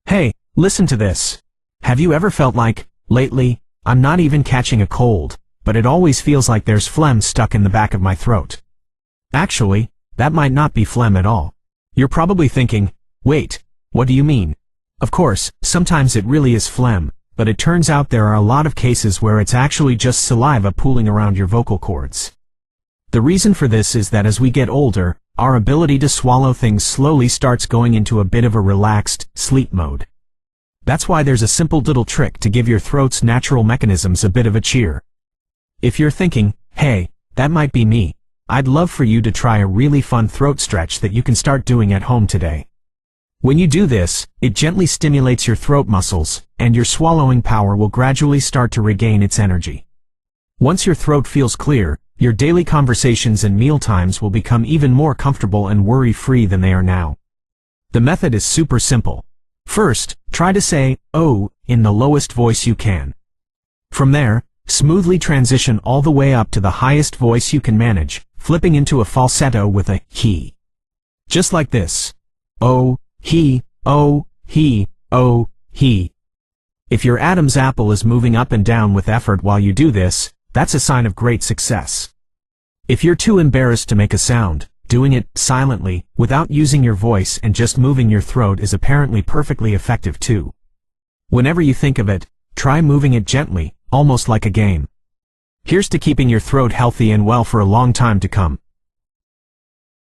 Hey, listen to this. Have you ever felt like, lately, I'm not even catching a cold, but it always feels like there's phlegm stuck in the back of my throat? Actually, that might not be phlegm at all. You're probably thinking, wait, what do you mean? Of course, sometimes it really is phlegm, but it turns out there are a lot of cases where it's actually just saliva pooling around your vocal cords. The reason for this is that as we get older, our ability to swallow things slowly starts going into a bit of a relaxed, sleep mode. That's why there's a simple little trick to give your throat's natural mechanisms a bit of a cheer. If you're thinking, hey, that might be me, I'd love for you to try a really fun throat stretch that you can start doing at home today. When you do this, it gently stimulates your throat muscles, and your swallowing power will gradually start to regain its energy. Once your throat feels clear, your daily conversations and meal times will become even more comfortable and worry-free than they are now. The method is super simple. First, try to say, oh, in the lowest voice you can. From there, smoothly transition all the way up to the highest voice you can manage, flipping into a falsetto with a he. Just like this. Oh, he, oh, he, oh, he. If your Adam's apple is moving up and down with effort while you do this, that's a sign of great success. If you're too embarrassed to make a sound, doing it silently, without using your voice and just moving your throat is apparently perfectly effective too. Whenever you think of it, try moving it gently, almost like a game. Here's to keeping your throat healthy and well for a long time to come.